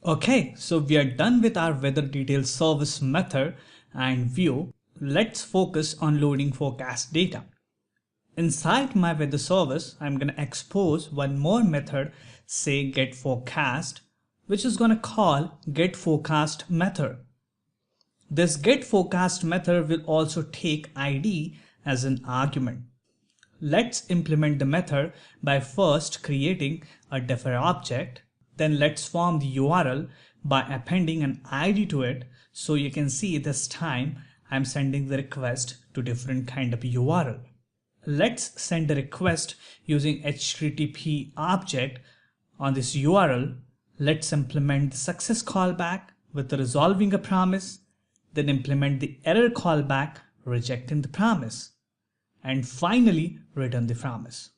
Okay, so we are done with our weather details service method and view. Let's focus on loading forecast data. Inside my weather service, I'm going to expose one more method, say getForecast, which is going to call getForecast method. This getForecast method will also take ID as an argument. Let's implement the method by first creating a differ object. Then let's form the URL by appending an ID to it. So you can see this time I'm sending the request to different kind of URL. Let's send the request using HTTP object on this URL. Let's implement the success callback with the resolving a promise, then implement the error callback rejecting the promise, and finally return the promise.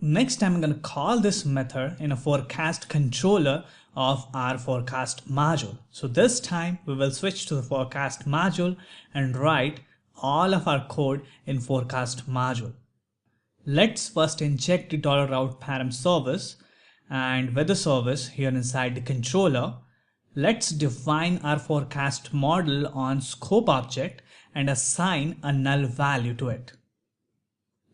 Next, I'm going to call this method in a forecast controller of our forecast module. So this time we will switch to the forecast module and write all of our code in forecast module. Let's first inject the $route param service and weather service here inside the controller. Let's define our forecast model on scope object and assign a null value to it.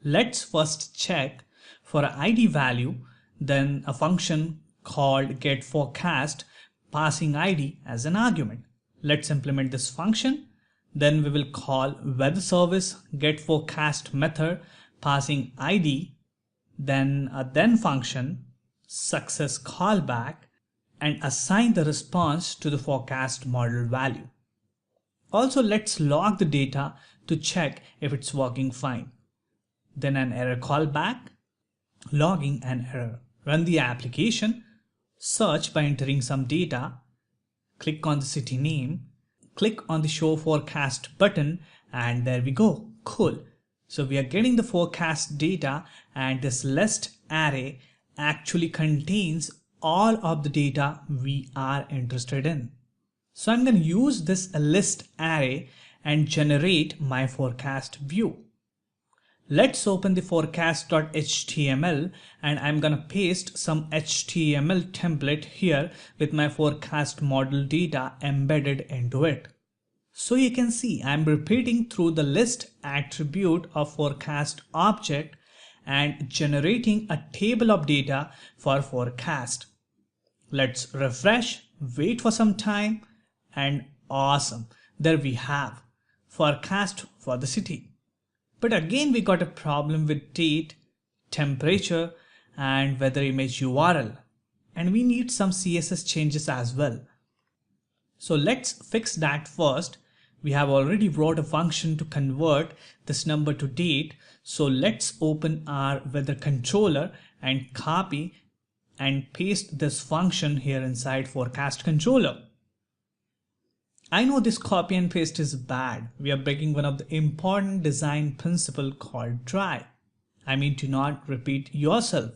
Let's first check for an ID value, then a function called getForecast passing ID as an argument. Let's implement this function. Then we will call weather service getForecast method passing ID, then a then function success callback, and assign the response to the forecast model value. Also, let's log the data to check if it's working fine. Then an error callback, logging an error. Run the application, search by entering some data, click on the city name, click on the show forecast button, and there we go. Cool. So we are getting the forecast data, and this list array actually contains all of the data we are interested in. So I'm going to use this list array and generate my forecast view. Let's open the forecast.html and I'm going to paste some HTML template here with my forecast model data embedded into it. So you can see I'm repeating through the list attribute of forecast object and generating a table of data for forecast. Let's refresh, wait for some time, and awesome. There we have forecast for the city. But again, we got a problem with date, temperature, and weather image URL. And we need some CSS changes as well. So let's fix that first. We have already wrote a function to convert this number to date. So let's open our weather controller and copy and paste this function here inside forecast controller. I know this copy and paste is bad. We are breaking one of the important design principle called try. I mean to not repeat yourself.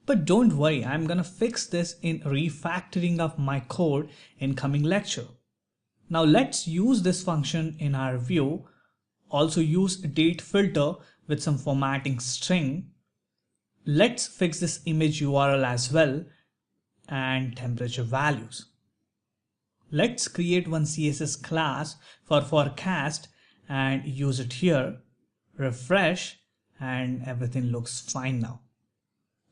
But don't worry, I'm gonna fix this in refactoring of my code in coming lecture. Now let's use this function in our view. Also use date filter with some formatting string. Let's fix this image URL as well and temperature values. Let's create one CSS class for forecast and use it here. Refresh and everything looks fine now.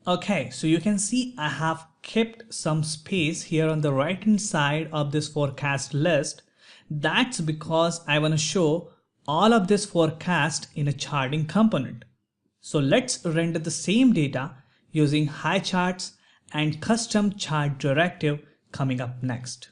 Okay, so you can see I have kept some space here on the right hand side of this forecast list. That's because I want to show all of this forecast in a charting component. So let's render the same data using high charts and custom chart directive coming up next.